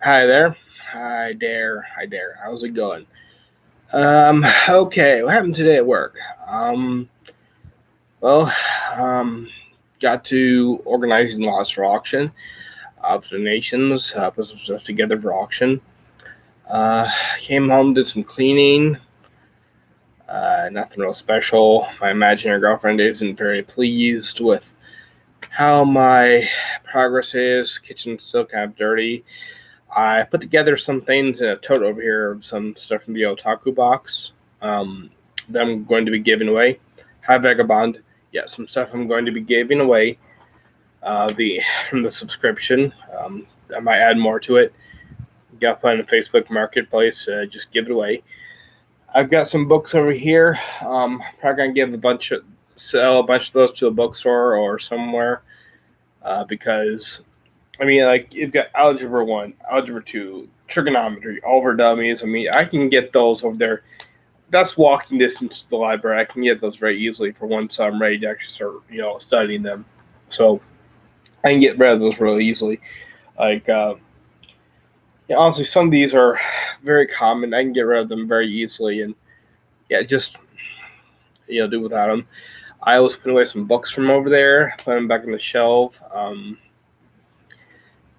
Hi there. Hi there. Hi there. How's it going? Okay. What happened today at work? Um, well, um, got to organizing lots for auction, for donations, put some stuff together for auction. Came home, did some cleaning. Nothing real special. My imaginary girlfriend isn't very pleased with how my progress is. Kitchen's still kind of dirty. I put together some things in a tote over here, some stuff from the Otaku box that I'm going to be giving away. Hi, Vagabond. Yeah, some stuff I'm going to be giving away the from the subscription. I might add more to it. Got to put in the Facebook Marketplace. Just give it away. I've got some books over here. Probably gonna sell a bunch of those to a bookstore or somewhere because I mean, like, you've got Algebra 1, Algebra 2, Trigonometry, all for dummies. I mean, I can get those over there. That's walking distance to the library. I can get those very easily for once I'm ready to actually start, studying them. So I can get rid of those really easily. Like, yeah, honestly, some of these are very common. I can get rid of them very easily and, yeah, just, do without them. I always put away some books from over there, put them back on the shelf.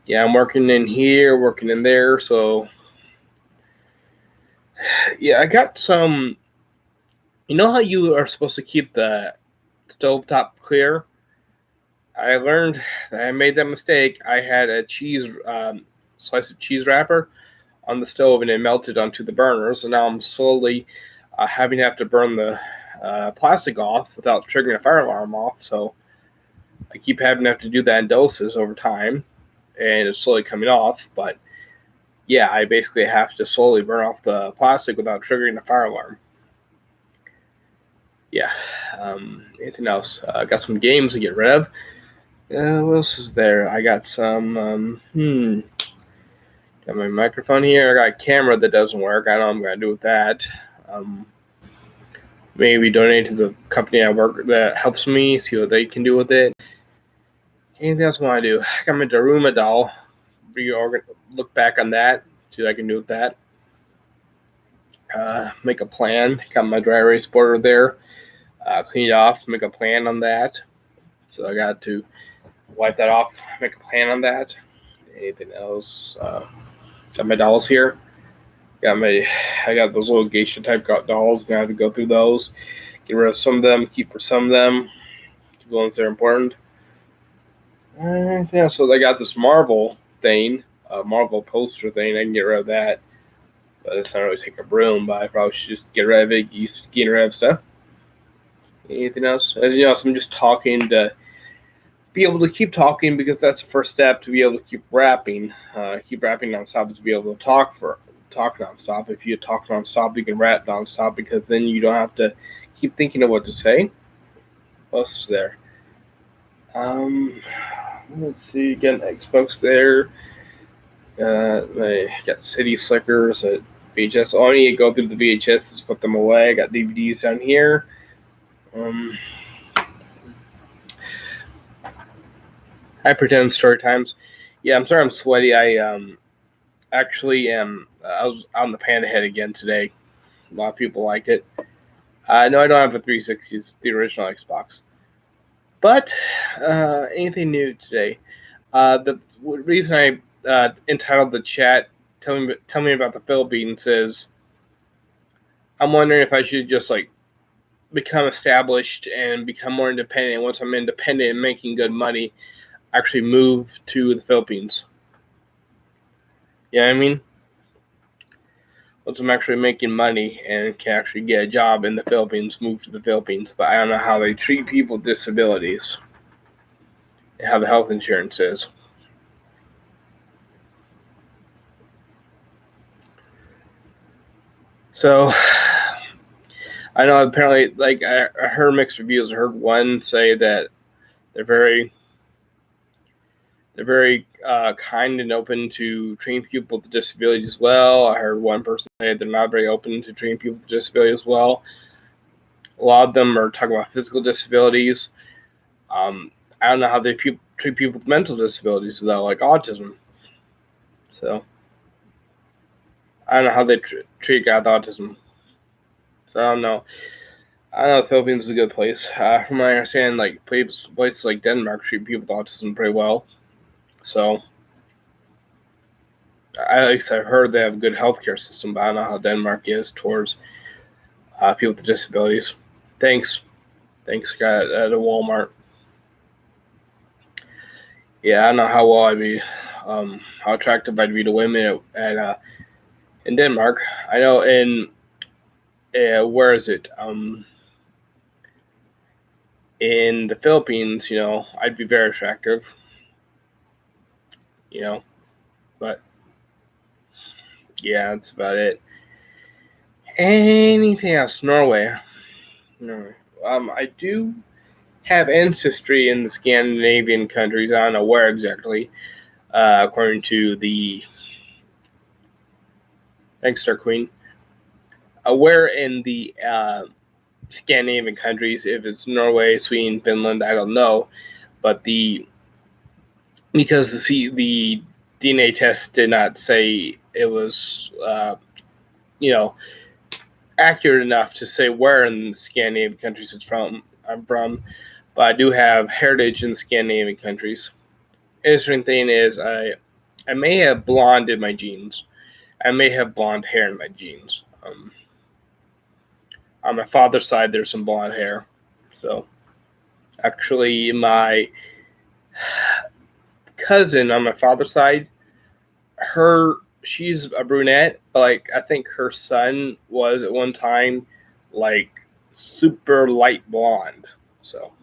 Yeah, I'm working in here, working in there, so yeah, I got some. You know how you are supposed to keep the stovetop clear? I learned that I made that mistake. I had a slice of cheese wrapper on the stove and it melted onto the burners, and now I'm slowly having to have to burn the plastic off without triggering a fire alarm off. So I keep having to have to do that in doses over time, and it's slowly coming off. But yeah, I basically have to slowly burn off the plastic without triggering a fire alarm. Yeah. Anything else? I got some games to get rid of. What else is there? I got some. Got my microphone here. I got a camera that doesn't work. I know what I'm gonna do with that. Maybe donate to the company I work that helps me. See what they can do with it. Anything else I want to do? I got my Daruma doll. Look back on that. See what I can do with that. Make a plan. Got my dry erase board there. Clean it off. Make a plan on that. So I got to wipe that off. Make a plan on that. Anything else? Got my dolls here. I got those little geisha type dolls. Gonna have to go through those. Get rid of some of them. Keep for some of them. The ones that are important. Yeah, so I got this Marvel thing, Marvel poster thing. I can get rid of that. But it's not really take a broom, but I probably should just get rid of it. Getting rid of stuff. Anything else? As you know, so I'm just talking to be able to keep talking because that's the first step to be able to keep rapping. Keep rapping nonstop is to be able to talk nonstop. If you talk nonstop, you can rap nonstop because then you don't have to keep thinking of what to say. What else is there? Let's see. Again, Xbox there. I got City Slickers at VHS. Oh, I need to go through the VHSs, put them away. I got DVDs down here. I pretend story times. Yeah, I'm sorry I'm sweaty. I actually am. I was on the Panda Head again today. A lot of people liked it. No, I don't have a 360. It's the original Xbox. But anything new today? The reason I entitled the chat "Tell me about the Philippines" is I'm wondering if I should just become established and become more independent. Once I'm independent and making good money, actually move to the Philippines. You know what I mean? Once I'm actually making money and can actually get a job in the Philippines, move to the Philippines. But I don't know how they treat people with disabilities and how the health insurance is. So I know apparently, I heard mixed reviews. I heard one say that they're very kind and open to treating people with disabilities as well. I heard one person say they're not very open to treating people with disabilities as well. A lot of them are talking about physical disabilities. I don't know how they treat people with mental disabilities though, like autism. So I don't know how they treat guys with autism. So I don't know. I know the Philippines is a good place. From my understanding, like places like Denmark treat people with autism pretty well. So at least I've heard they have a good healthcare system, but I don't know how Denmark is towards people with disabilities. Thanks, guy at a Walmart. Yeah, I don't know how well I'd be, how attractive I'd be to women at in Denmark. I know in where is it? In the Philippines, I'd be very attractive. But yeah, that's about it. Anything else? Norway. I do have ancestry in the Scandinavian countries. I don't know where exactly, according to the thanks, Star Queen. Where in the Scandinavian countries, if it's Norway, Sweden, Finland, I don't know, but because the DNA test did not say it was accurate enough to say where in the Scandinavian countries I'm from, but I do have heritage in the Scandinavian countries. Interesting thing is I may have blonde in my genes. I may have blonde hair in my genes. On my father's side, there's some blonde hair. So, actually, my cousin on my father's side, she's a brunette, but I think her son was at one time like super light blonde. So,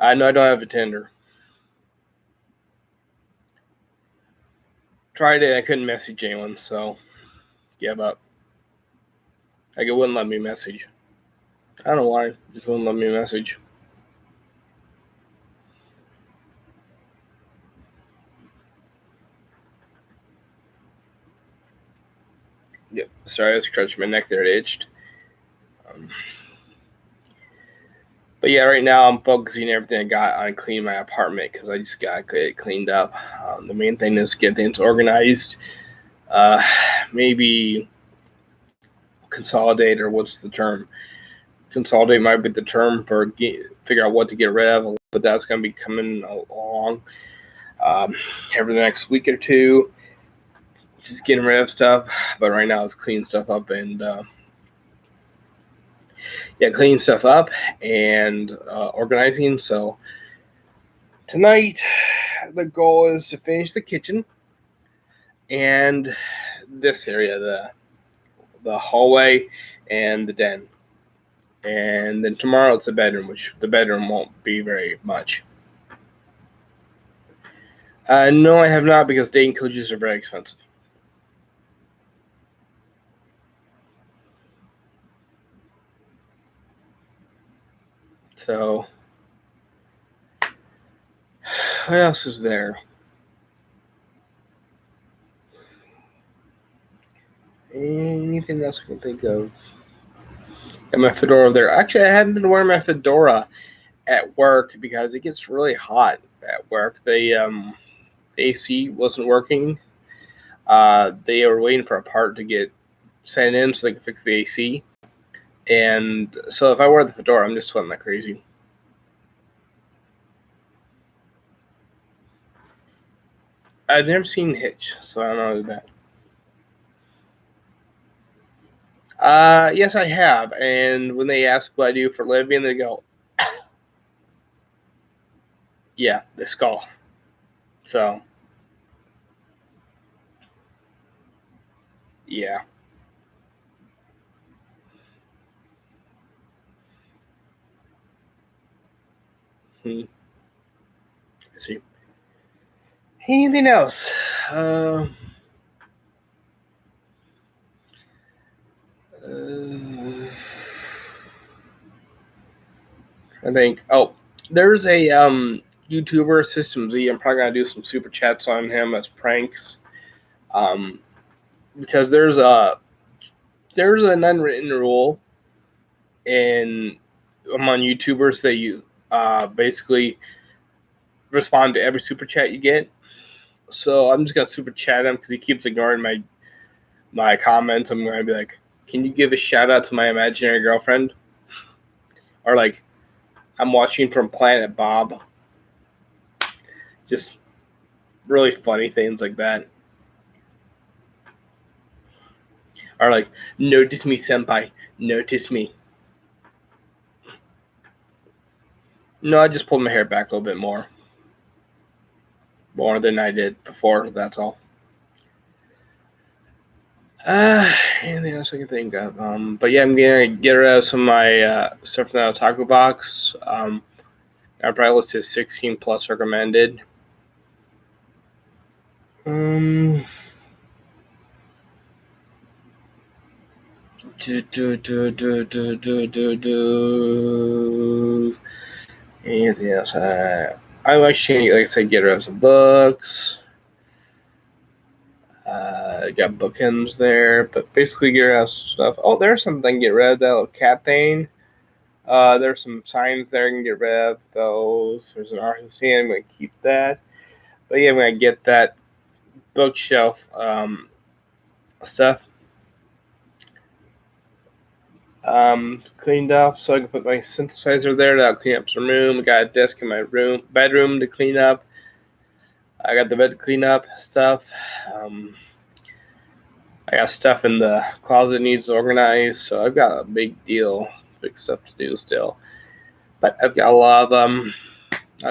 no, I don't have a Tinder. Tried it, I couldn't message anyone, so gave up. It wouldn't let me message. I don't know why. It just wouldn't let me message. Yep. Sorry, I was scratching my neck there. It itched. But yeah, right now I'm focusing everything I got on cleaning my apartment because I just got to get it cleaned up. The main thing is get things organized. Maybe consolidate, or what's the term? Consolidate might be the term for figure out what to get rid of, but that's going to be coming along over the next week or two. Just getting rid of stuff, but right now it's cleaning stuff up and cleaning stuff up and organizing. So tonight the goal is to finish the kitchen and this area, the hallway and the den. And then tomorrow it's the bedroom, which the bedroom won't be very much. No, I have not, because dating coaches are very expensive. So, what else is there? Anything else I can think of? Got my fedora there. Actually, I haven't been wearing my fedora at work because it gets really hot at work. The AC wasn't working. They were waiting for a part to get sent in so they could fix the AC. And so if I wear the fedora, I'm just sweating like crazy. I've never seen Hitch, so I don't know that. Yes, I have. And when they ask what I do for a living, they go, yeah, they scoff. So, yeah. I see. Anything else? I think. Oh, there's a YouTuber, System Z. I'm probably gonna do some super chats on him as pranks. Because there's an unwritten rule in among YouTubers that you basically respond to every super chat you get. So I'm just gonna super chat him because he keeps ignoring my comments. I'm gonna be like, "Can you give a shout out to my imaginary girlfriend?" Or like, "I'm watching from Planet Bob." Just really funny things like that. Or like, "Notice me, senpai. Notice me." No, I just pulled my hair back a little bit more than I did before. That's all. Anything else I can think of? But yeah, I'm gonna get rid of some of my stuff from the taco box. I probably listed 16 plus recommended. Um, Anything else? I actually, like I said, get rid of some books. Got bookends there, but basically get rid of stuff. Oh, there's something get rid of, that little cat thing. There's some signs there I can get rid of those. There's an artist stand. I'm going to keep that. But yeah, I'm going to get that bookshelf stuff cleaned up so I can put my synthesizer there. That'll clean up some room. I got a desk in my bedroom to clean up. I got the bed to clean up stuff. I got stuff in the closet needs organized. So I've got a big stuff to do still. But I've got a lot of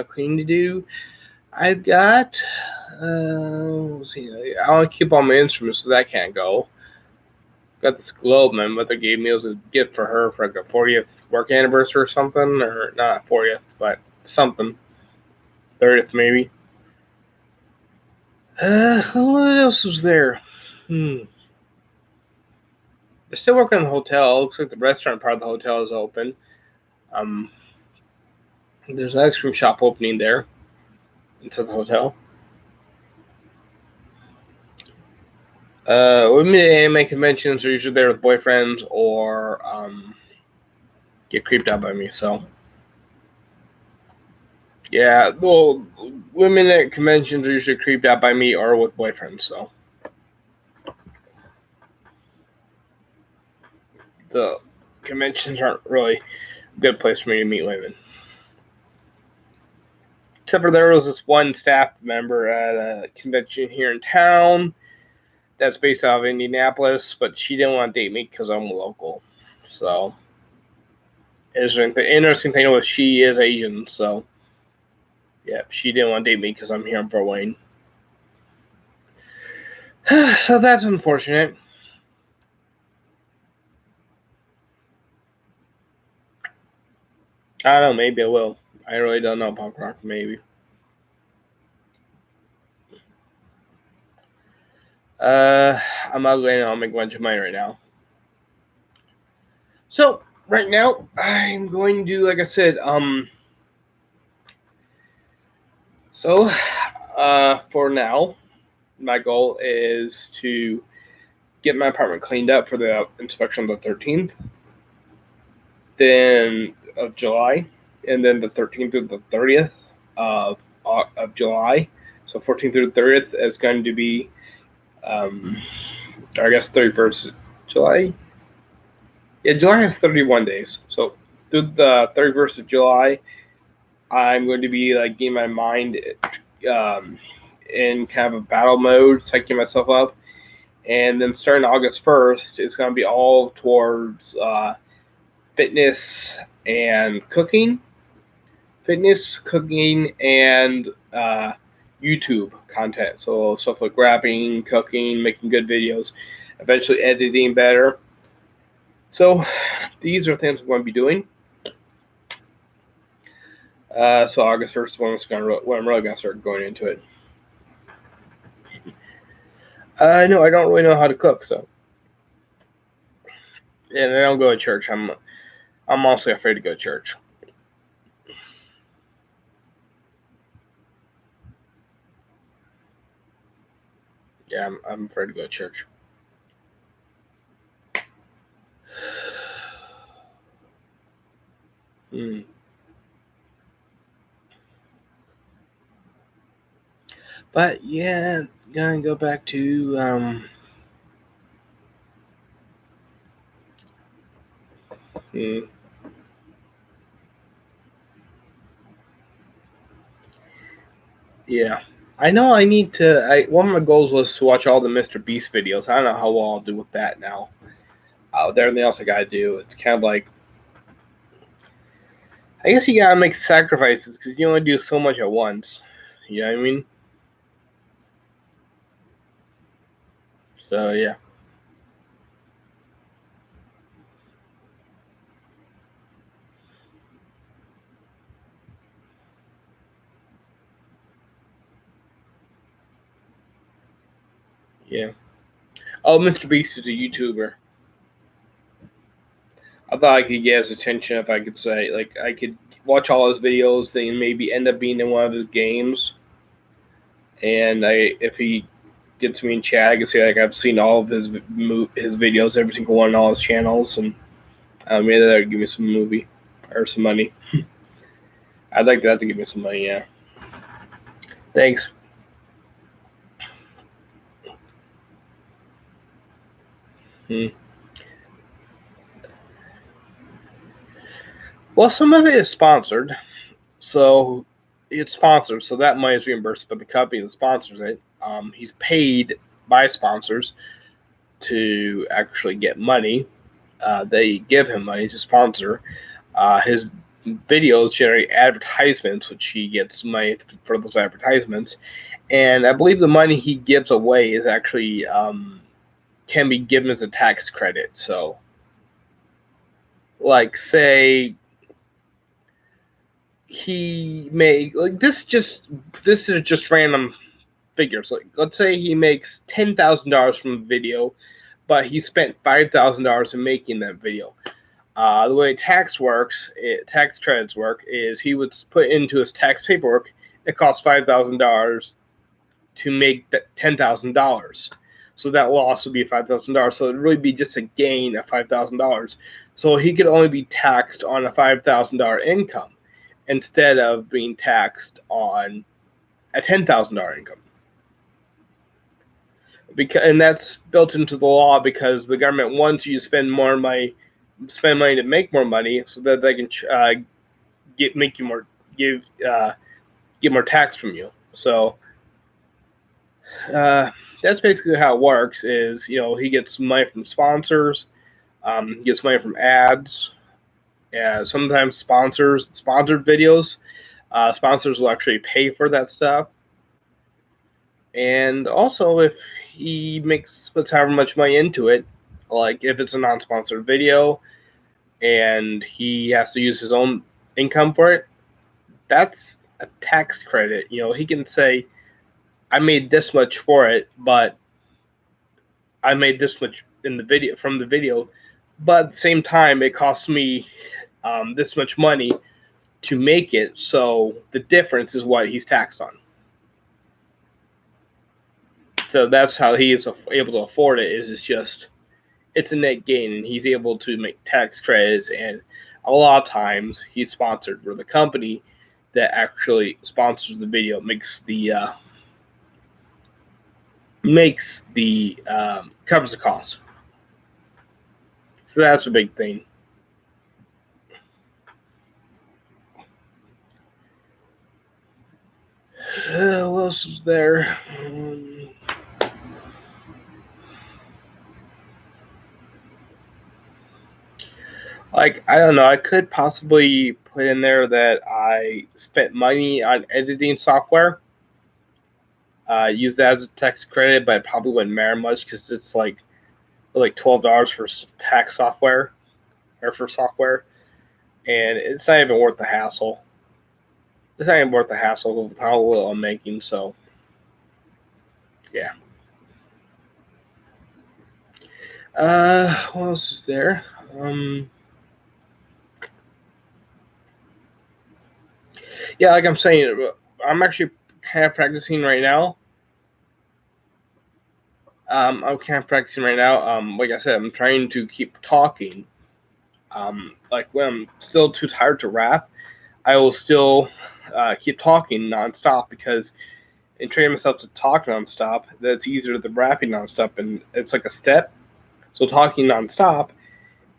cleaning to do. I've got, let's see, I want to keep all my instruments, so that can't go. Got this globe my mother gave me. It was a gift for her for like a 40th work anniversary or something, or not 40th, but something, 30th maybe. What else was there? They're still working on the hotel. It looks like the restaurant part of the hotel is open. There's an ice cream shop opening there inside the hotel. Women at anime conventions are usually there with boyfriends or get creeped out by me. So, yeah, well, women at conventions are usually creeped out by me or with boyfriends. So, the conventions aren't really a good place for me to meet women. Except for there was this one staff member at a convention here in town that's based out of Indianapolis, but she didn't want to date me because I'm local. So, the interesting thing was she is Asian, so yeah, she didn't want to date me because I'm here in Fort Wayne. So that's unfortunate. I don't know, maybe I will. I really don't know, Punk Rock, maybe. I'm ugly and I'll make a bunch of money right now. So right now I'm going to, like I said, for now, my goal is to get my apartment cleaned up for the inspection on the 13th, then of July, and then the 13th through the 30th of July. So 14th through the 30th is going to be, I guess 31st July. Yeah, July has 31 days. So through the 31st of July, I'm going to be like getting my mind in kind of a battle mode, psyching myself up. And then starting August 1st, it's going to be all towards fitness and cooking. Fitness, cooking, and YouTube content. So stuff like rapping, cooking, making good videos, eventually editing better. So these are things I'm going to be doing. So August 1st is when I'm really going to start going into it. No, I don't really know how to cook, so. And I don't go to church. I'm mostly afraid to go to church. Yeah, I'm afraid to go to church. But yeah, gonna go back to yeah. I know I need to. One of my goals was to watch all the Mr. Beast videos. I don't know how well I'll do with that now. Everything else I gotta do. It's kind of like, I guess you gotta make sacrifices because you only do so much at once. You know what I mean? So yeah, yeah. Oh, Mr. Beast is a YouTuber. I thought I could get his attention if I could say, like, I could watch all his videos, then maybe end up being in one of his games. And if he gets me in chat, I can say like I've seen all of his videos, every single one on all his channels, and maybe that would give me some movie or some money. I'd like that to give me some money. Yeah, thanks. Hmm. Well, some of it is sponsored, so it's sponsored, so that money is reimbursed by the company that sponsors it. He's paid by sponsors to actually get money. They give him money to sponsor. His videos generate advertisements, which he gets money for those advertisements. And I believe the money he gives away is actually can be given as a tax credit. So, like, say he may like this is just random figures. Like, let's say he makes $10,000 from a video, but he spent $5,000 in making that video. The way tax credits work is he would put into his tax paperwork. It costs $5,000 to make that $10,000. So that loss would be $5,000. So it'd really be just a gain of $5,000. So he could only be taxed on a $5,000 income instead of being taxed on a $10,000 income. And that's built into the law because the government wants you to spend money to make more money, so that they can make you more give get more tax from you. So that's basically how it works. Is he gets money from sponsors, he gets money from ads, sometimes sponsored videos. Sponsors will actually pay for that stuff, and also if he puts however much money into it, like if it's a non-sponsored video and he has to use his own income for it, that's a tax credit. He can say, I made this much for it, but I made this much in the video from the video, but at the same time, it costs me this much money to make it. So the difference is what he's taxed on. So that's how he is able to afford it. It's a net gain, and he's able to make tax credits. And a lot of times, he's sponsored for the company that actually sponsors the video, covers the cost. So that's a big thing. What else is there? Like, I don't know. I could possibly put in there that I spent money on editing software. Use that as a tax credit, but it probably wouldn't matter much because it's like $12 for tax software or for software, and it's not even worth the hassle. It's not even worth the hassle of how little I'm making. So, yeah. What else is there? Yeah, like I'm saying, I'm actually kind of practicing right now. I'm kind of practicing right now. Like I said, I'm trying to keep talking. Like when I'm still too tired to rap, I will still keep talking nonstop because and train myself to talk nonstop, that's easier than rapping nonstop, and it's like a step. So talking nonstop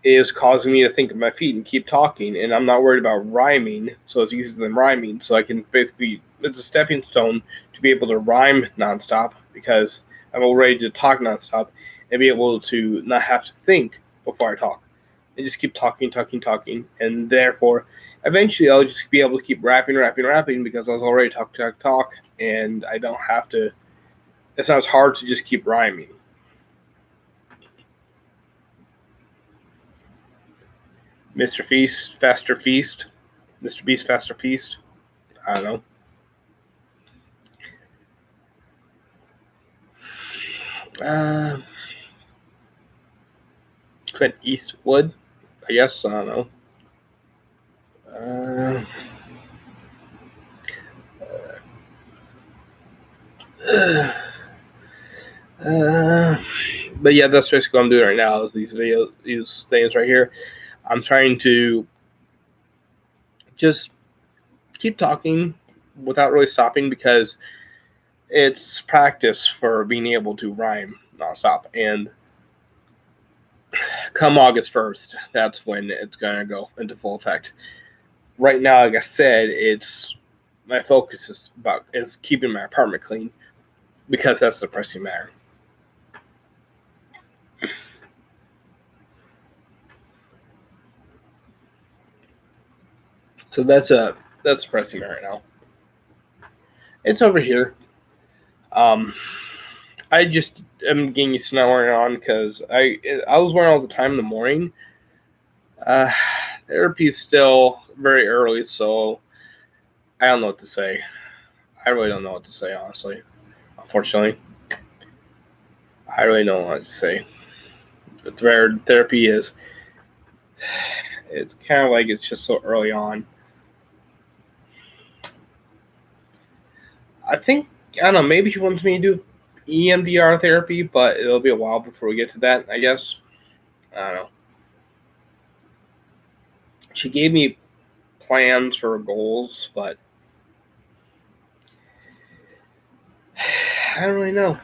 is causing me to think of my feet and keep talking, and I'm not worried about rhyming, so it's easier than rhyming. So I can basically, it's a stepping stone to be able to rhyme nonstop because I'm already to talk nonstop and be able to not have to think before I talk. And just keep talking, talking, talking, and therefore, eventually, I'll just be able to keep rapping because I was already talk, and I don't have to. It sounds hard to just keep rhyming. Mr. Feast, Faster Feast, Mr. Beast, Faster Feast. I don't know. Clint Eastwood, I guess. I don't know. Uh, uh, but yeah, that's basically what I'm doing right now. Is these videos, these things right here. I'm trying to just keep talking without really stopping because it's practice for being able to rhyme nonstop. And come August 1st, that's when it's gonna go into full effect. Right now, like I said, it's my focus is keeping my apartment clean because that's the pressing matter. So that's pressing matter right now. It's over here. Um, I just am getting used to not wearing it on because I was wearing all the time in the morning. Uh, Therapy is still very early, so I don't know what to say. I really don't know what to say, honestly. Unfortunately, I really don't know what to say. Therapy is, it's kind of like it's just so early on. I think, I don't know, maybe she wants me to do EMDR therapy, but it'll be a while before we get to that, I guess. I don't know. She gave me plans for goals, but I don't really know.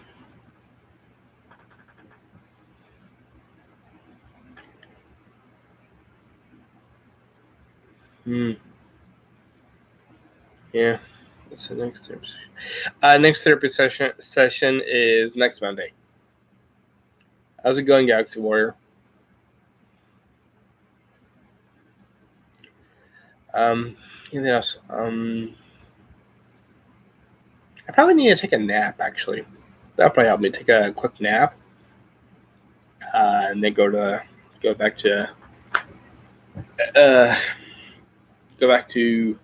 Hmm. Yeah. What's the next therapy session? Next therapy session is next Monday. How's it going, Galaxy Warrior? Anything else? I probably need to take a nap. Actually, that'll probably help me take a quick nap, and then go back to uh, go back to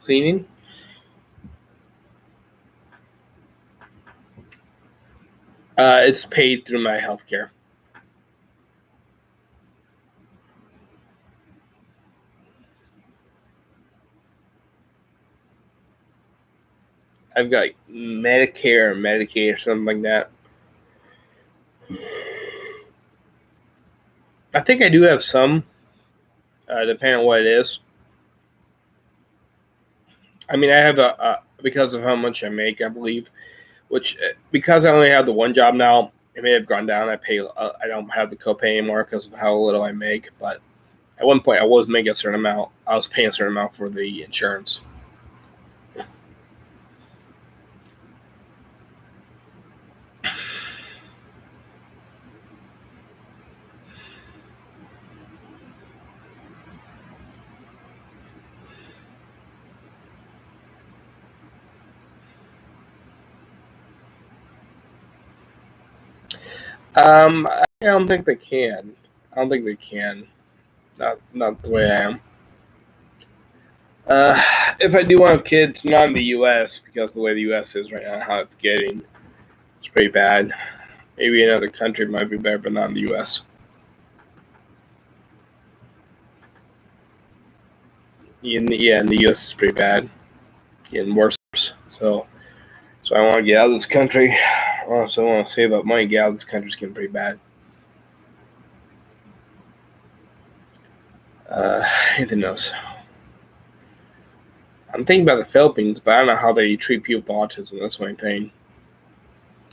cleaning. It's paid through my healthcare. I've got Medicare, Medicaid, or something like that. I think I do have some, depending on what it is. I mean, I have a because of how much I make, I believe. Which because I only have the one job now, it may have gone down. I don't have the copay anymore because of how little I make. But at one point, I was making a certain amount. I was paying a certain amount for the insurance. I don't think they can. I don't think they can. Not the way I am. Uh, if I do want to have kids, not in the U.S. because the way the U.S. is right now, how it's getting, it's pretty bad. Maybe another country might be better, but not in the U.S. In the U.S. is pretty bad, getting worse. So, so I want to get out of this country. I also want to save up money. Get out of this country. It's getting pretty bad. Uh, Anything else? I'm thinking about the Philippines, but I don't know how they treat people with autism. That's my pain.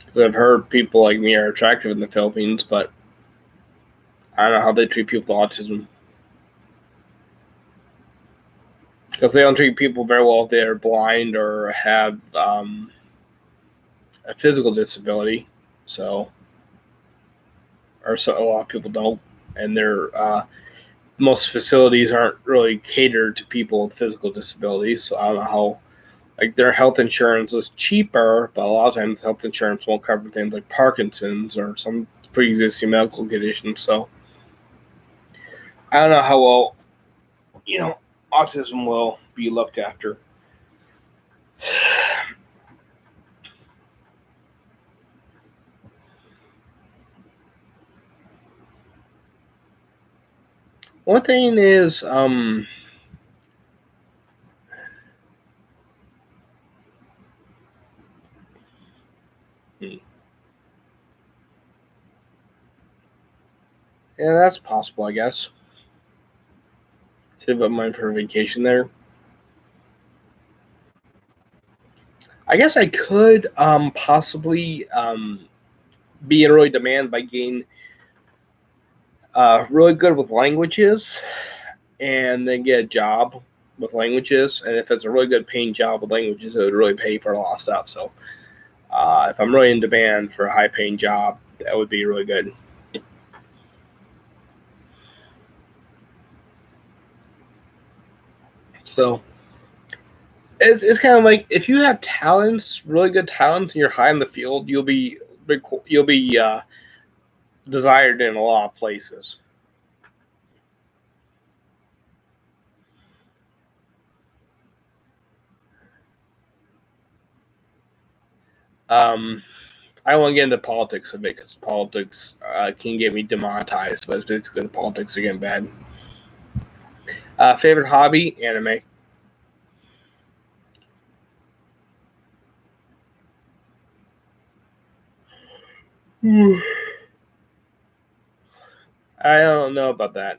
Because I've heard people like me are attractive in the Philippines, but I don't know how they treat people with autism. Because they don't treat people very well if they're blind or have a physical disability. So, a lot of people don't, and most facilities aren't really catered to people with physical disabilities. So I don't know how. Like their health insurance is cheaper, but a lot of times health insurance won't cover things like Parkinson's or some pre-existing medical conditions. So I don't know how well autism will be looked after. One thing is, yeah, that's possible, I guess. Save up money for a vacation there. I guess I could possibly be in really demand by getting really good with languages and then get a job with languages. And if it's a really good paying job with languages, it would really pay for a lot of stuff. So if I'm really in demand for a high paying job, that would be really good. So it's kind of like if you have talents, really good talents, and you're high in the field, you'll be desired in a lot of places. Um, I won't get into politics of it because politics can get me demonetized, but it's basically the politics are getting bad. Favorite hobby? Anime. I don't know about that.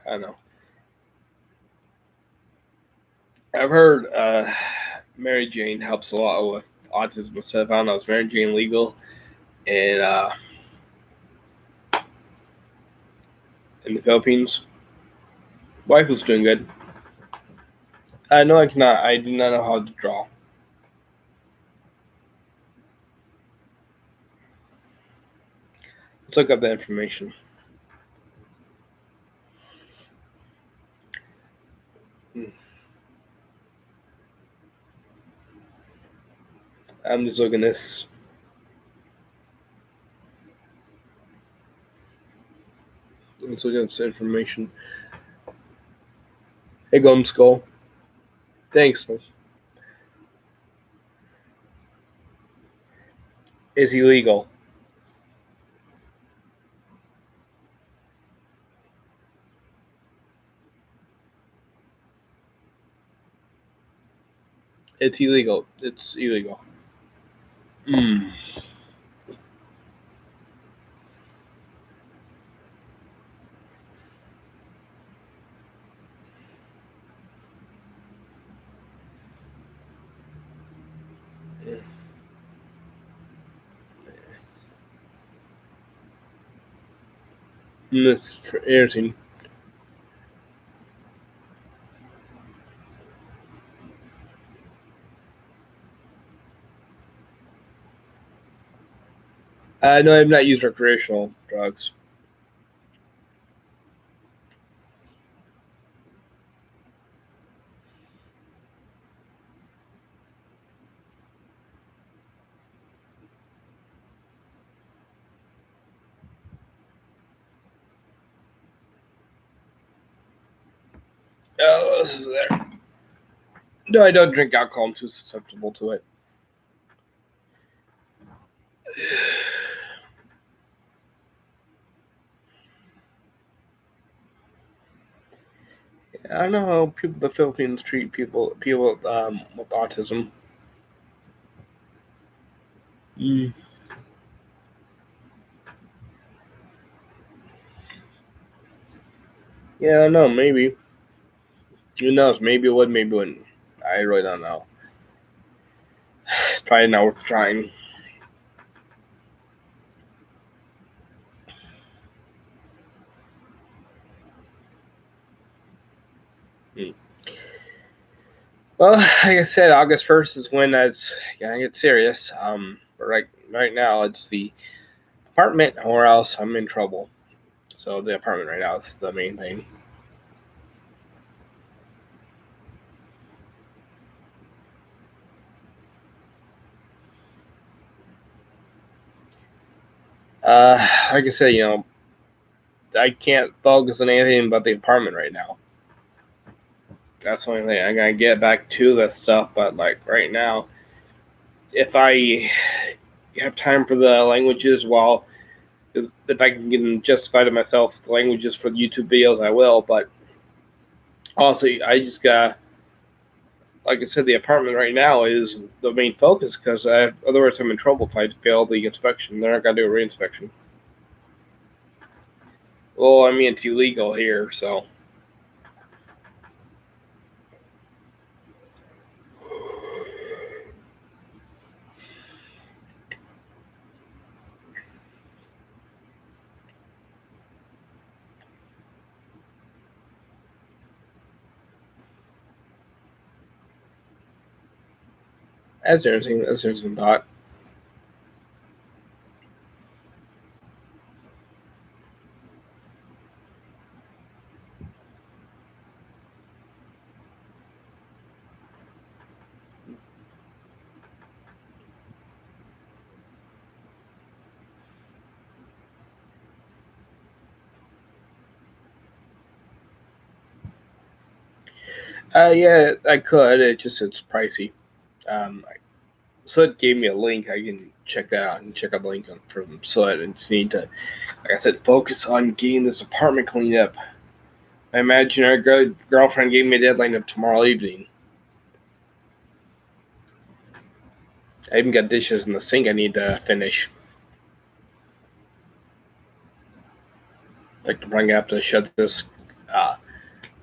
I don't know. I've heard Mary Jane helps a lot with autism stuff. I don't know. Is Mary Jane legal in in the Philippines? Wife is doing good. No, I cannot. I do not know how to draw. Let's look up that information. I'm just looking at this. Let's look up this information. Hey, Gum Skull. Thanks. Is he legal? It's illegal. It's illegal. Mm. That's irritating. No, I've not used recreational drugs. Oh, this is there. No, I don't drink alcohol. I'm too susceptible to it. I don't know how people the Philippines treat people with autism. Mm. Yeah, I don't know. Maybe who knows? Maybe it would. Maybe it wouldn't. I really don't know. It's probably not worth trying. Mm. Well, like I said, August 1st is when that's gonna get serious. But right now it's the apartment, or else I'm in trouble. So the apartment right now is the main thing. Like I said, I can't focus on anything but the apartment right now. That's the only thing. I gotta get back to that stuff, but like right now, if I have time for the languages, while if I can justify to myself the languages for the YouTube videos, I will. But honestly, I just got, like I said, the apartment right now is the main focus because otherwise I'm in trouble if I fail the inspection. They're not gonna do a reinspection. Well, I mean it's illegal here, so as there's some thought. Yeah, I could. It's pricey. Um, Soot gave me a link. I can check that out and check out the link from Soot. And just need to, like I said, focus on getting this apartment cleaned up. My imaginary girlfriend gave me a deadline of tomorrow evening. I even got dishes in the sink I need to finish. Like to bring up to shut this uh,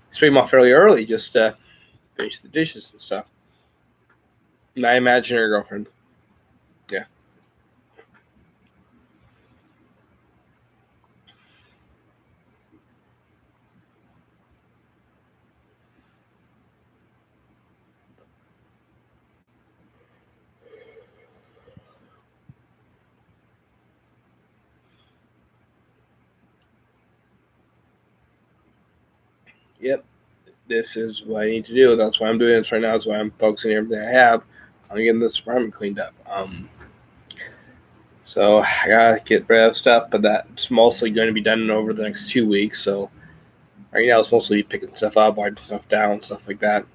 stream off fairly early just to finish the dishes and stuff. My imaginary girlfriend. Yeah. Yep. This is what I need to do. That's why I'm doing this right now. That's why I'm focusing everything I have on getting this apartment cleaned up. So I gotta get rid of stuff, but that's mostly going to be done over the next 2 weeks. So right now it's mostly picking stuff up, wiping stuff down, stuff like that.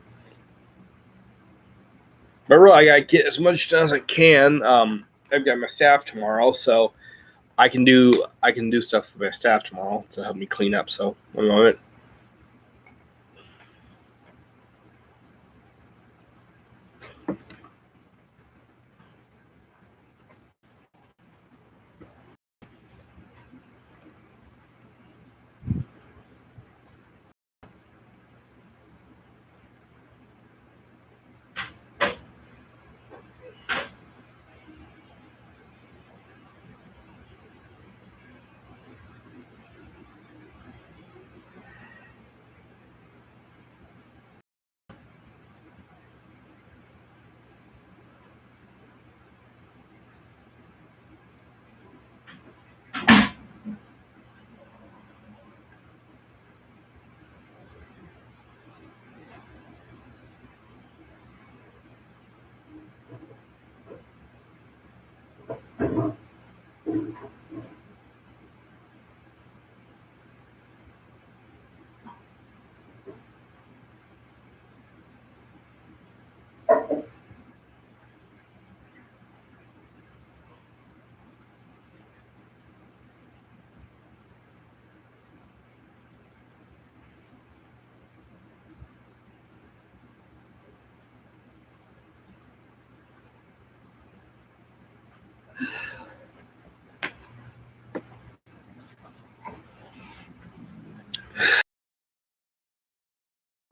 But really, I gotta get as much done as I can. I've got my staff tomorrow, so I can do stuff for my staff tomorrow to help me clean up. So one moment.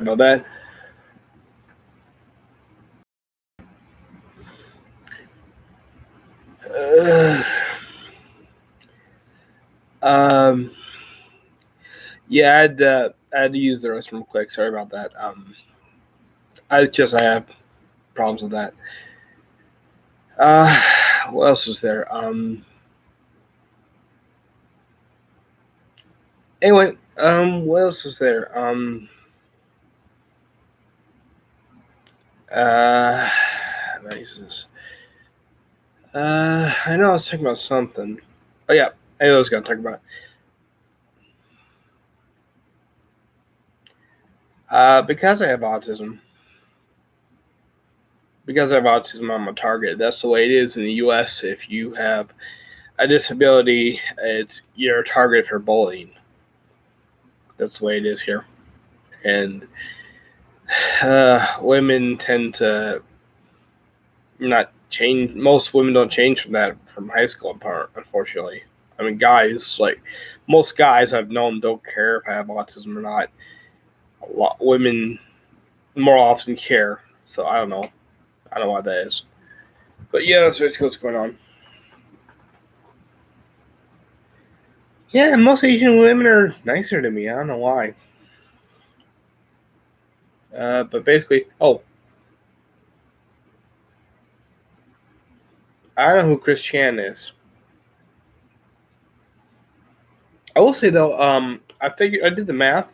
about that. Uh, um, yeah, I had to use the restroom quick. Sorry about that. I have problems with that. Uh, what else is there? Anyway, what else is there? Uh, Jesus. I know I was talking about something. Oh yeah, I was gonna talk about. Because I have autism. Because I have autism, I'm a target. That's the way it is in the U.S. If you have a disability, you're a target for bullying. That's the way it is here, and women tend to not change. Most women don't change from that from high school apart, unfortunately. I mean, guys, like most guys I've known, don't care if I have autism or not. A lot women more often care. So I don't know. I don't know why that is. But yeah, that's basically what's going on. Yeah, most Asian women are nicer to me. I don't know why. But basically, I don't know who Chris Chan is. I will say though, I did the math,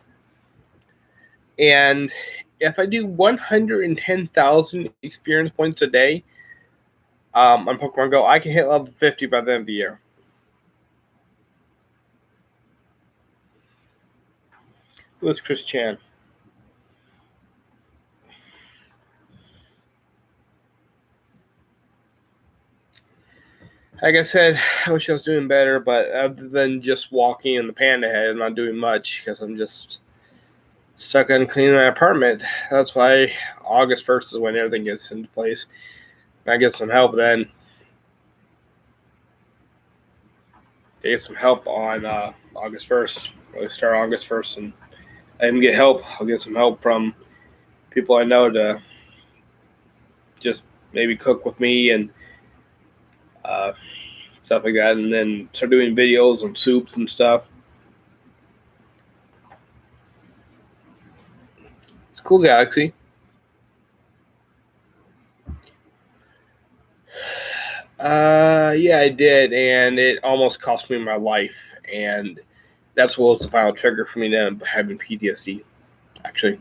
and if I do 110,000 experience points a day on Pokemon Go, I can hit level 50 by the end of the year. Who is Chris Chan? Like I said, I wish I was doing better, but other than just walking in the panda head, I'm not doing much because I'm just stuck on cleaning my apartment. That's why August 1st is when everything gets into place. I get some help then. They get some help on August 1st. Really start August 1st, and I can get help. I'll get some help from people I know to just maybe cook with me and uh, stuff like that, and then start doing videos on soups and stuff. It's cool, Galaxy. Yeah, I did, and it almost cost me my life, and that's what was the final trigger for me to having PTSD. Actually,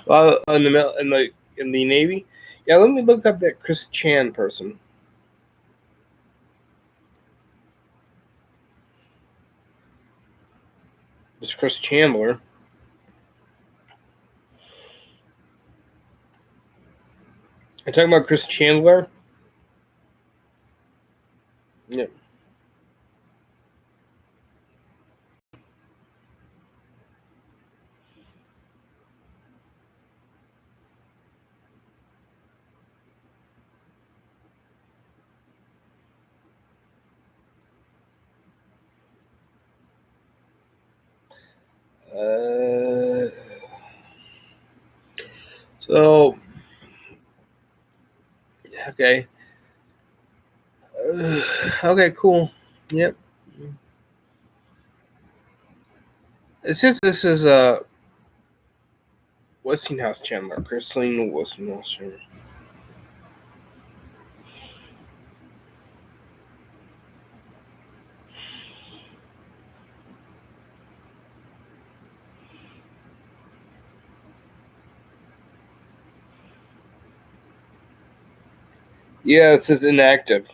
well, in the Navy, yeah. Let me look up that Chris Chan person. It's Chris Chandler. I'm talking about Chris Chandler. Yeah. Uh, so okay. Okay, cool. Yep. It says this is Westinghouse Chandler. Christine Westinghouse Chandler. Yeah, it says inactive.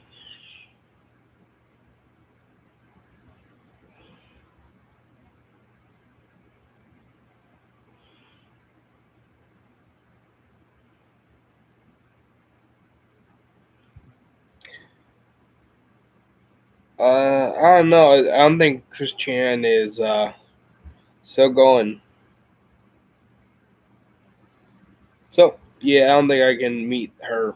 I don't know. I don't think Chris Chan is still going. So yeah, I don't think I can meet her.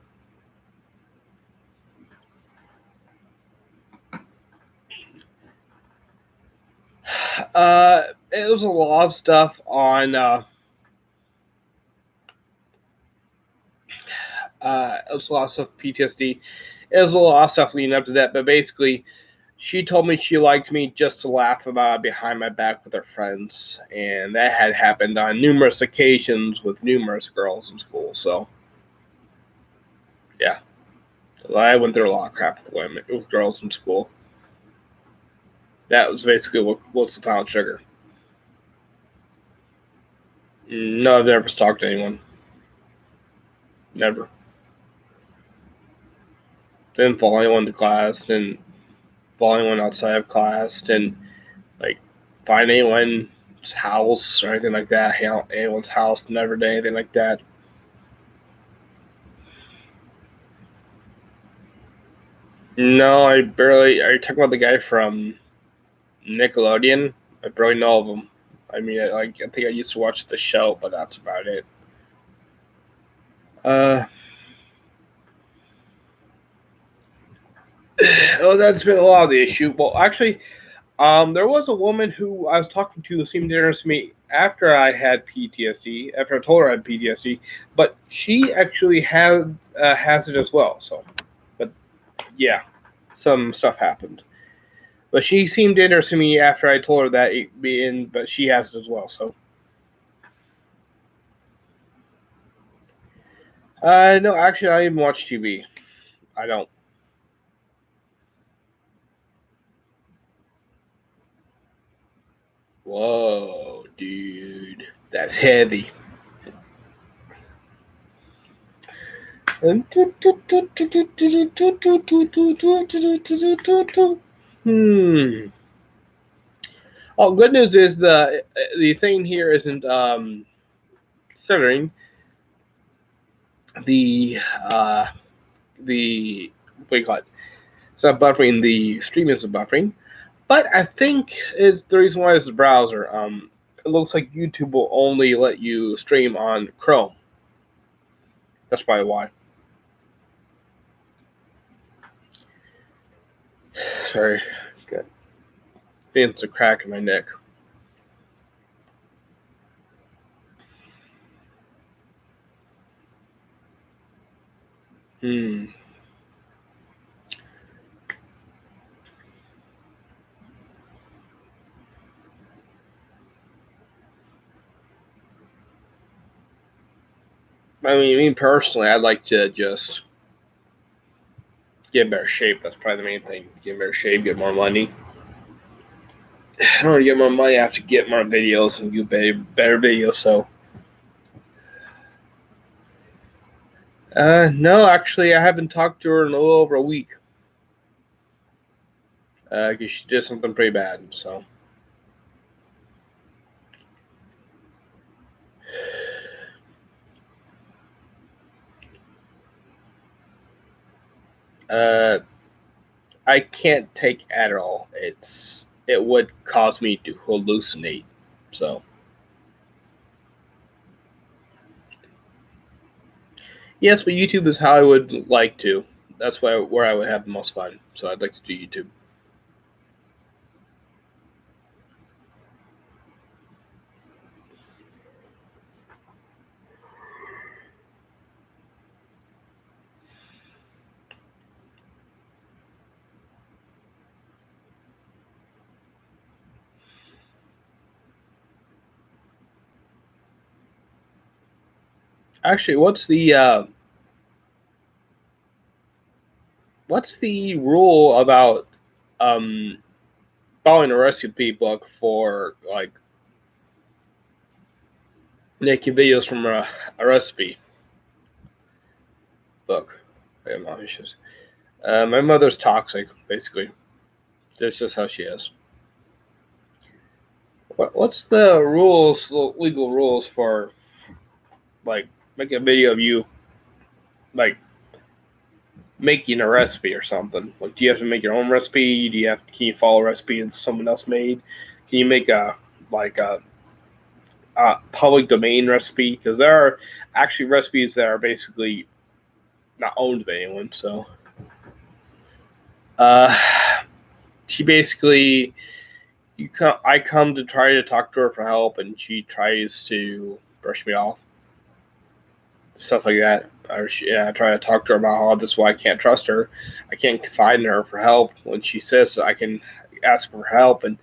It was a lot of stuff on. It was a lot of stuff PTSD. It was a lot of stuff leading up to that, but basically, she told me she liked me just to laugh about it behind my back with her friends, and that had happened on numerous occasions with numerous girls in school. So, yeah, I went through a lot of crap with women, with girls in school. That was basically what's the final trigger. No, I've never stalked anyone. Never. Didn't follow anyone to class. Didn't follow anyone outside of class. Didn't like find anyone's house or anything like that. Hang out at anyone's house. Never did anything like that. No, I barely. Are you talking about the guy from Nickelodeon? I barely know of him. I mean, I think I used to watch the show, but that's about it. Uh, oh, that's been a lot of the issue. Well, actually, there was a woman who I was talking to who seemed to interest me after I had PTSD. After I told her I had PTSD, but she actually has it as well. So, but yeah, some stuff happened. But she seemed to interest me after I told her that but she has it as well. So, no, actually, I even watch TV. I don't. Whoa, dude, that's heavy. Hmm. Oh, good news is the thing here isn't centering the uh the what do you call it? It's not buffering. The stream isn't buffering, but I think it's the reason why is the browser. It looks like YouTube will only let you stream on Chrome. That's probably why. Sorry, got it's a crack in my neck. Hmm. I mean, personally, I'd like to just get in better shape. That's probably the main thing. Get in better shape, get more money. In order to get more money, I have to get more videos and do better videos. So, no, actually, I haven't talked to her in a little over a week because she did something pretty bad. So, uh, I can't take Adderall. It would cause me to hallucinate. So, yes, but YouTube is how I would like to. That's where I would have the most fun. So, I'd like to do YouTube. Actually, what's the rule about um following a recipe book for like making videos from a recipe book? I have mom issues. My mother's toxic, basically. That's just how she is. What's the rules, legal rules for like making a video of you like making a recipe or something? Like, do you have to make your own recipe? Can you follow a recipe that someone else made? Can you make like a public domain recipe? Because there are actually recipes that are basically not owned by anyone. So, uh, she basically I come to try to talk to her for help, and she tries to brush me off, stuff like that. I try to talk to her about how this is why I can't trust her. I can't confide in her for help when she says I can ask for help, and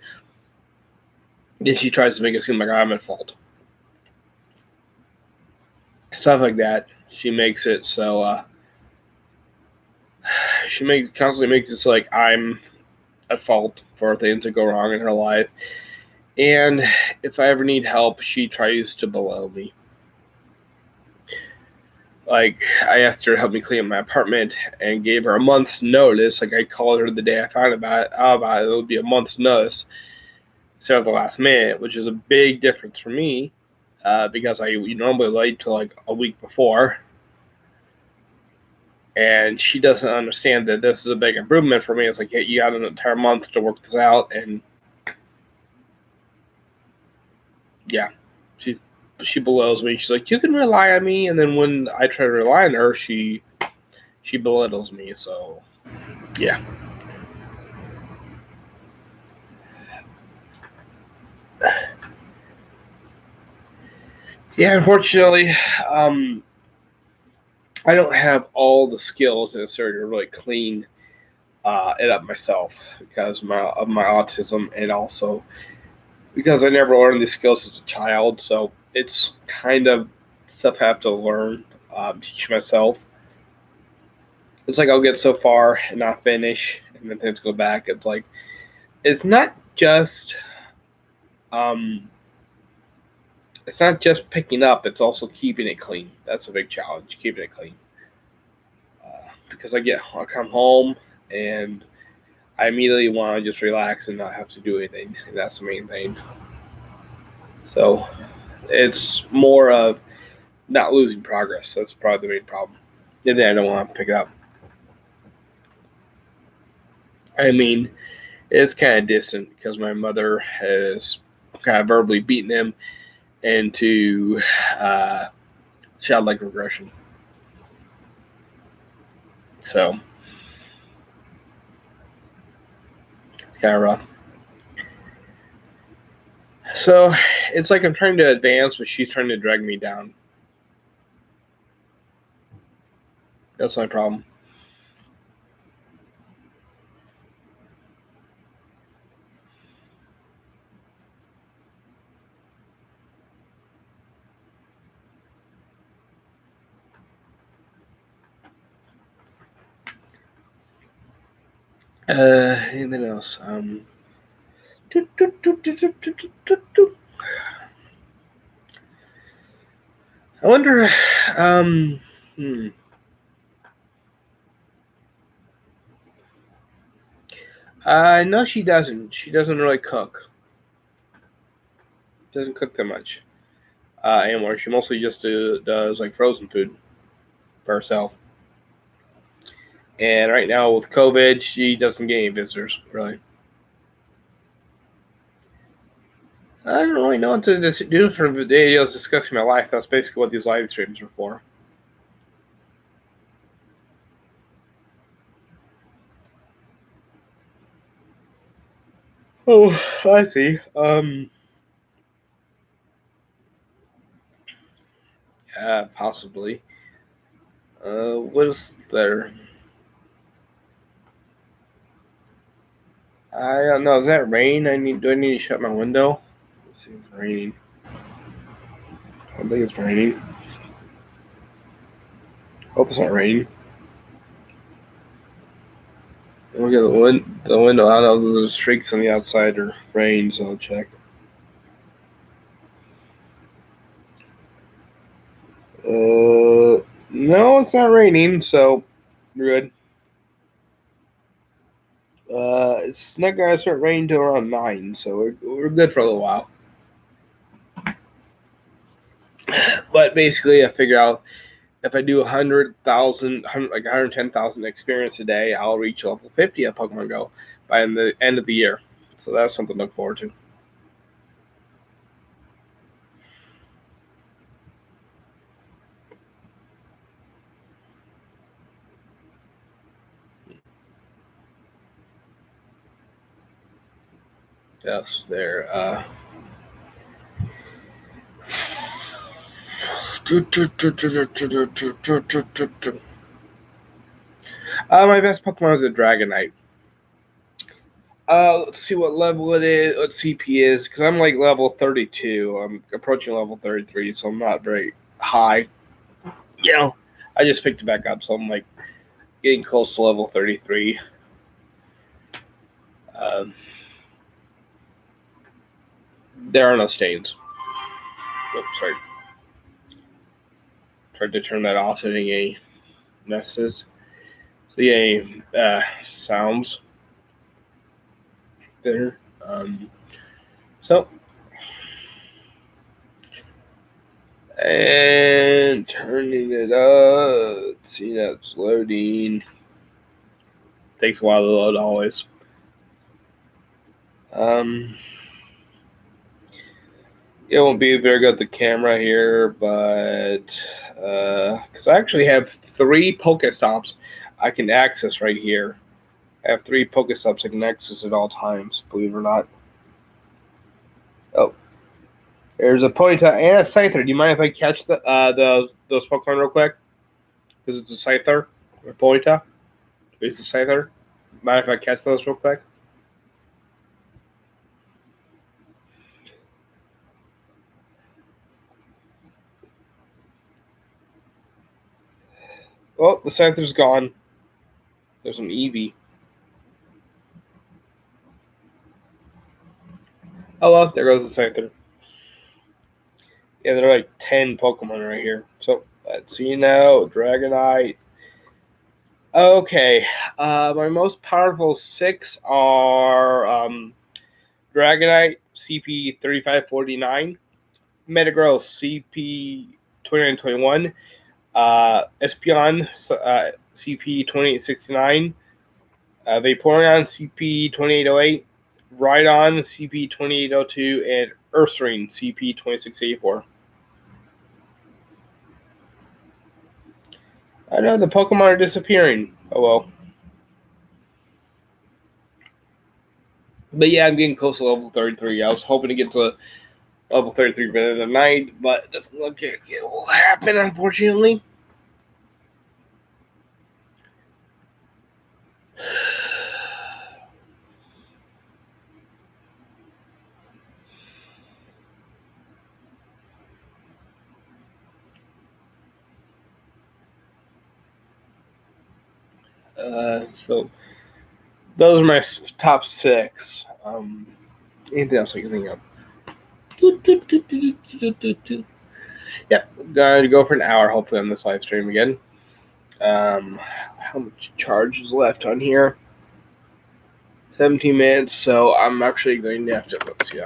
then she tries to make it seem like I'm at fault. Stuff like that. She makes it so constantly makes it so like I'm at fault for things that go wrong in her life. And if I ever need help, she tries to belittle me. Like, I asked her to help me clean up my apartment and gave her a month's notice. Like, I called her the day I found out it would be a month's notice instead of the last minute, which is a big difference for me because I normally wait till like a week before. And she doesn't understand that this is a big improvement for me. It's like, hey, you got an entire month to work this out, and yeah, she belittles me. She's like, you can rely on me, and then when I try to rely on her, she belittles me. So yeah. Yeah, unfortunately, I don't have all the skills necessary to really clean it up myself because of my autism, and also because I never learned these skills as a child. So it's kind of stuff I have to learn, teach myself. It's like I'll get so far and not finish, and then things go back. It's like it's not just um, it's not just picking up; it's also keeping it clean. That's a big challenge, keeping it clean. Because I come home and I immediately want to just relax and not have to do anything. And that's the main thing. So it's more of not losing progress. That's probably the main problem. And then I don't want to pick it up. I mean, it's kind of distant because my mother has kind of verbally beaten him into uh, childlike regression. So it's kind of rough. So it's like I'm trying to advance, but she's trying to drag me down. That's my problem. Anything else? I wonder. Um, hmm. No, she doesn't. She doesn't really cook. Doesn't cook that much anymore. She mostly just does like frozen food for herself. And right now with COVID, she doesn't get any visitors really. I don't really know what to do for videos discussing my life. That's basically what these live streams are for. Oh, I see. Possibly. What is there? I don't know. Is that rain? Do I need to shut my window? Let's see if it's raining. I don't think it's raining. Hope it's not raining. Look at the window. I don't know. The streaks on the outside are rain, so I'll check. No, it's not raining, so we're good. It's not gonna start raining till around 9, so we're good for a little while. But basically, I figure out if I do 100,000, like 110,000 experience a day, I'll reach level 50 at Pokemon Go by the end of the year. So that's something to look forward to. What else is there? My best Pokemon is a Dragonite. Let's see what level it is, what CP is, because I'm like level 32. I'm approaching level 33, so I'm not very high. You know, I just picked it back up, so I'm like getting close to level 33. There are no stains. Oops, sorry. Tried to turn that off so it didn't get any messes. So yeah, sounds there. So and turning it up. Let's see, that's loading. Takes a while to load always. It won't be very good at the camera here, but because I actually have 3 Pokestops I can access right here. I have 3 Pokestops I can access at all times, believe it or not. Oh, there's a Ponyta and a Scyther. Do you mind if I catch those Pokemon real quick? Because it's a Scyther, a Ponyta. It's a Scyther. Mind if I catch those real quick? Oh, the Scyther's gone. There's an Eevee. Oh well, there goes the Scyther. Yeah, there are like 10 Pokemon right here. So let's see now. Dragonite. Okay, my most powerful 6 are Dragonite CP 3549, Metagross CP 2921, Espeon CP 2869, Vaporeon CP 2808, Rhydon CP 2802, and Ursaring CP 2684. I know the Pokemon are disappearing. Oh well. But yeah, I'm getting close to level 33. I was hoping to get to level 33 by the end of the night, but it doesn't look like it will happen, unfortunately. So those are my top 6. Anything else I can think of? Yeah, going to go for an hour, hopefully, on this live stream again. How much charge is left on here? 17 minutes, so I'm actually going to have to, let's see.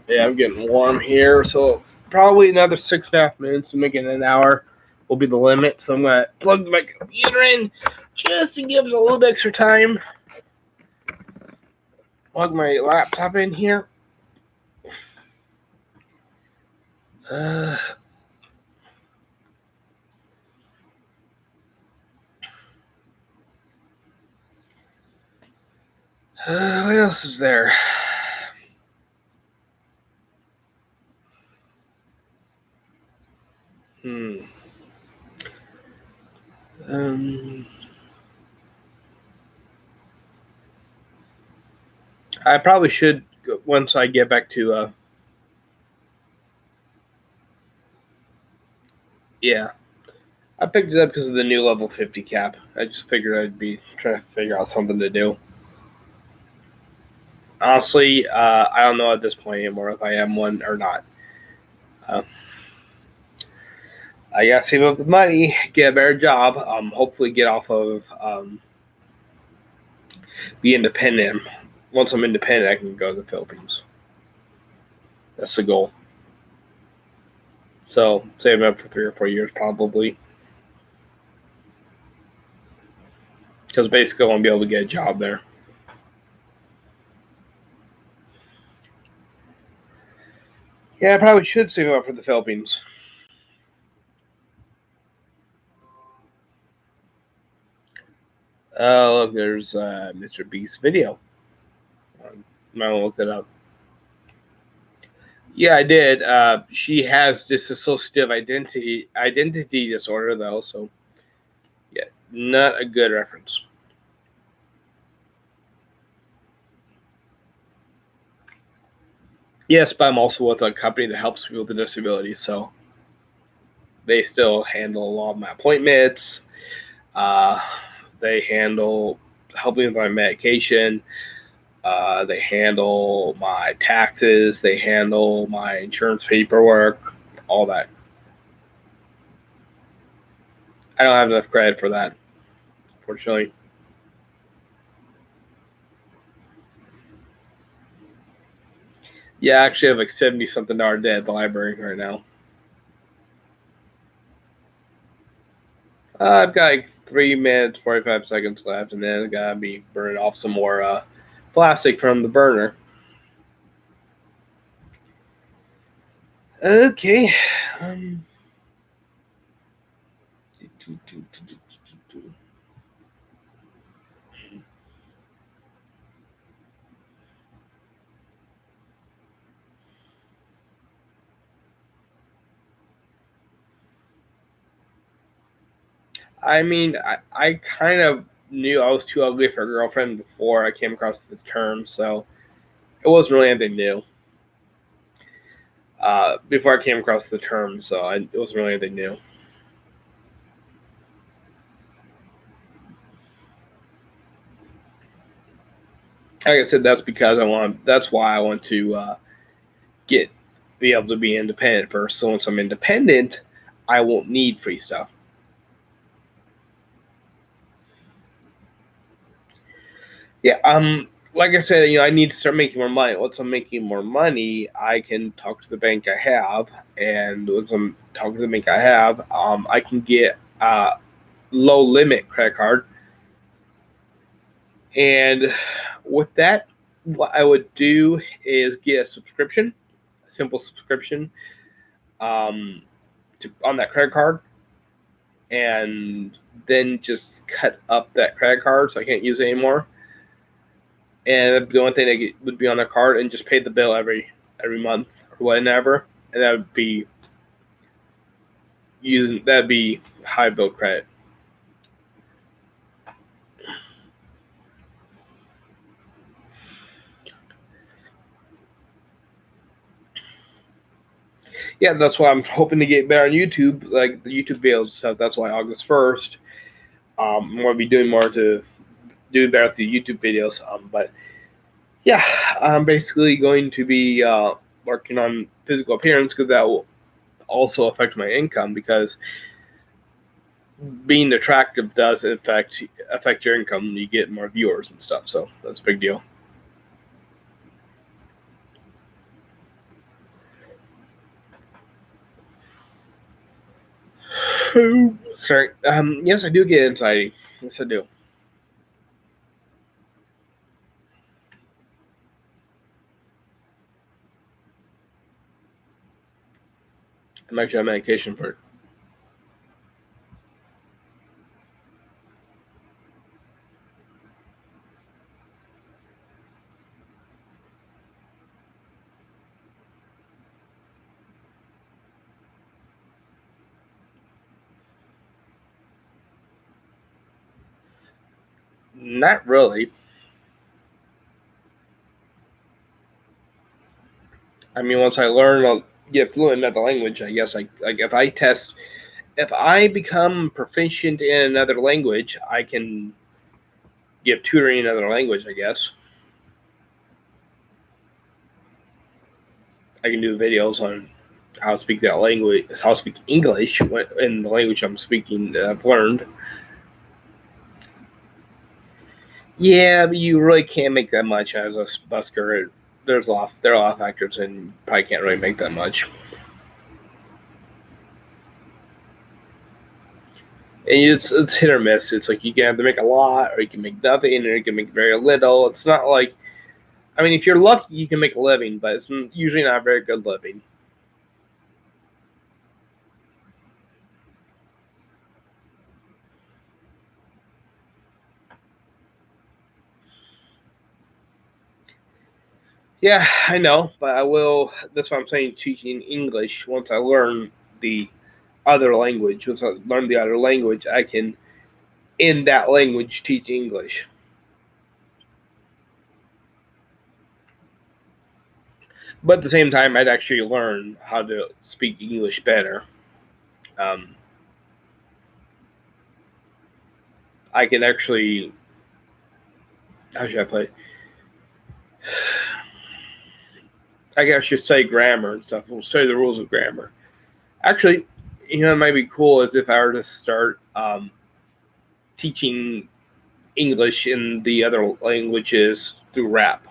Yeah, I'm getting warm here, so probably another 6.5 minutes to make it an hour will be the limit. So I'm going to plug my computer in just to give us a little bit extra time. Plug my laptop in here. What else is there? I probably should, once I get back to yeah. I picked it up because of the new level 50 cap. I just figured I'd be trying to figure out something to do. Honestly, I don't know at this point anymore if I am one or not. I gotta save up the money, get a better job, hopefully get off of be independent. Once I'm independent, I can go to the Philippines. That's the goal. So save up for 3 or 4 years probably. Because basically I won't be able to get a job there. Yeah, I probably should save up for the Philippines. Look, there's Mr. Beast's video. I looked it up. Yeah, I did. She has dissociative identity disorder, though. So, yeah, not a good reference. Yes, but I'm also with a company that helps people with disabilities, so they still handle a lot of my appointments. Uh, they handle helping with my medication. They handle my taxes. They handle my insurance paperwork, all that. I don't have enough credit for that, unfortunately. Yeah, I actually have like 70 something dollar debt at the library right now. I've got like 3 minutes, 45 seconds left, and then I gotta be burning off some more plastic from the burner. Okay. Um, I mean, I kind of knew I was too ugly for a girlfriend before I came across this term, so it wasn't really anything new. Before I came across the term, so it wasn't really anything new. Like I said, that's because I want. That's why I want to get be able to be independent first. So once I'm independent, I won't need free stuff. Yeah. Like I said, I need to start making more money. Once I'm making more money, I can talk to the bank I have, and once I'm talking to the bank I have, I can get a low limit credit card. And with that, what I would do is get a subscription, a simple subscription, um, on that credit card, and then just cut up that credit card so I can't use it anymore. And the only thing that would be on the card, and just pay the bill every month or whatever, and that would be high bill credit. Yeah, that's why I'm hoping to get better on YouTube, like the YouTube videos and stuff. That's why August 1st, I'm going to be doing more to do better with the YouTube videos. But yeah, I'm basically going to be working on physical appearance because that will also affect my income, because being attractive does affect your income. You get more viewers and stuff, so that's a big deal. Sorry. Yes, I do get anxiety. Yes, I do. I'm actually on medication for it. Not really. I mean, once I learn, I'll get fluent in another language. I guess like if I become proficient in another language, I can give tutoring in another language. I guess I can do videos on how to speak that language, how to speak English in the language I'm speaking that I've learned. Yeah, but you really can't make that much as a busker. There are a lot of factors, and you probably can't really make that much. And it's hit or miss. It's like you can have to make a lot, or you can make nothing, or you can make very little. It's not like, I mean, if you're lucky, you can make a living, but it's usually not a very good living. Yeah, I know, but I will. That's why I'm saying teaching English. Once I learn the other language, once I learn the other language, I can, in that language, teach English. But at the same time, I'd actually learn how to speak English better. Um, I can actually, how should I put it? I guess I should say grammar and stuff. We'll say the rules of grammar. Actually, it might be cool as if I were to start teaching English in the other languages through rap.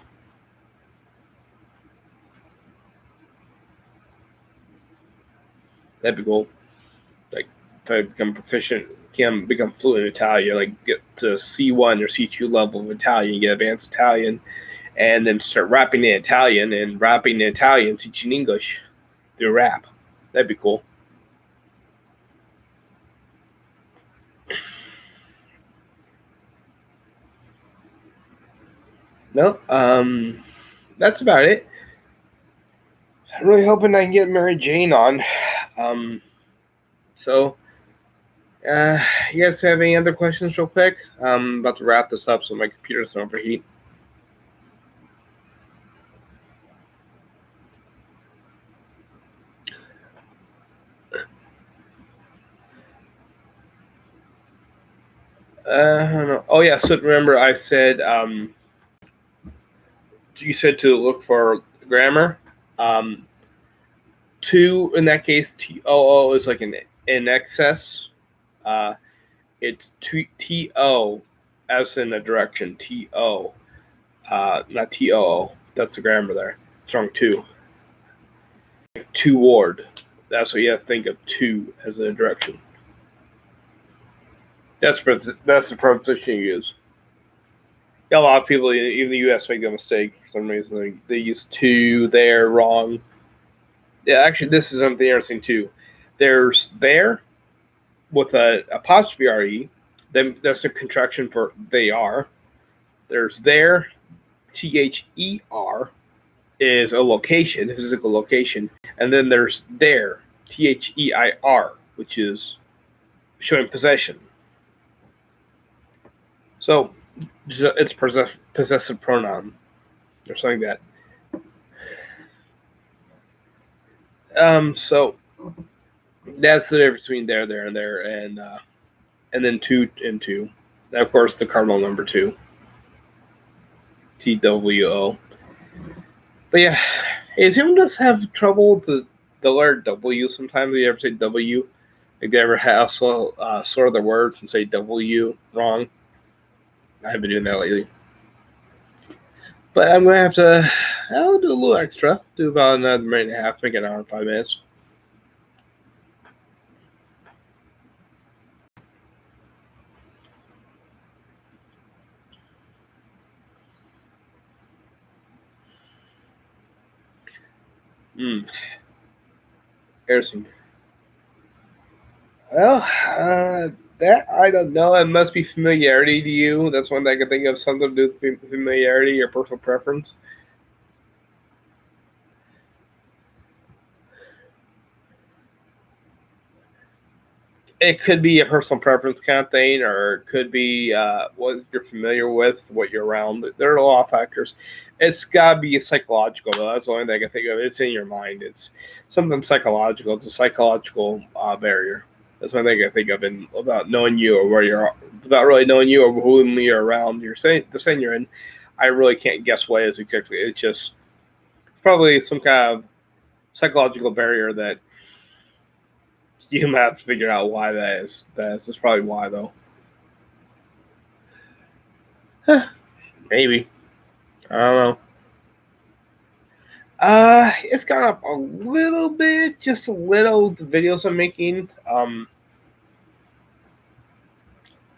That'd be cool. Like if I become proficient, can become fluent in Italian, like get to C1 or C2 level of Italian, get advanced Italian, and then start rapping in Italian and rapping in Italian, teaching English through rap. That'd be cool. No, that's about it. I'm really hoping I can get Mary Jane on. Um, so, uh, you guys have any other questions, real quick? I'm about to wrap this up so my computer doesn't overheat. I don't know. Oh yeah, so remember I said you said to look for grammar. Um, Two in that case, TOO is like an in excess. Uh, it's TO as in a direction. TO, not TOO. That's the grammar there. It's wrong too. Toward. That's what you have to think of. To as a direction. That's the preposition you use. Yeah, a lot of people, even the U.S., make a mistake for some reason. They use to there wrong. Yeah, actually, this is something interesting too. There's there with a apostrophe re. Then that's a contraction for they are. There's there, THER is a location, a physical location, and then there's there, THEIR, which is showing possession. So it's possessive pronoun or something like that. So that's the difference between there, and then two and two. And of course, the cardinal number two, TWO. But yeah, hey, does anyone just have trouble with the letter W sometimes? Do you ever say W? Like they ever hassle sort of their words and say W wrong? I have been doing that lately. But I'm gonna have to. I'll do a little extra. Do about another minute and a half, make an hour and 5 minutes. Interesting. Well, that I don't know. It must be familiarity to you. That's one thing I can think of. Something to do with familiarity or personal preference. It could be a personal preference kind of thing, or it could be what you're familiar with, what you're around. There are a lot of factors. It's got to be psychological, though. That's the only thing I can think of. It's in your mind. It's something psychological. It's a psychological barrier. That's one thing I think of in about knowing you or where you're, without really knowing you or whom you're around. You're saying the saying you're in. I really can't guess what it is exactly. It's just probably some kind of psychological barrier that you might have to figure out why that is. That's probably why, though. Maybe. I don't know. It's gone up a little bit, just a little. The videos I'm making,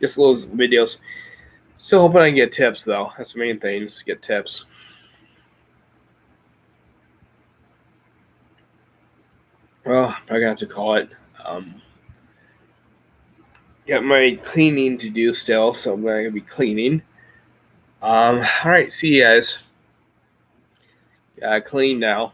just little videos. Still hoping I can get tips, though. That's the main thing, is to get tips. Well, I'm gonna have to call it. Got my cleaning to do still, so I'm gonna be cleaning. All right, see you guys. clean now.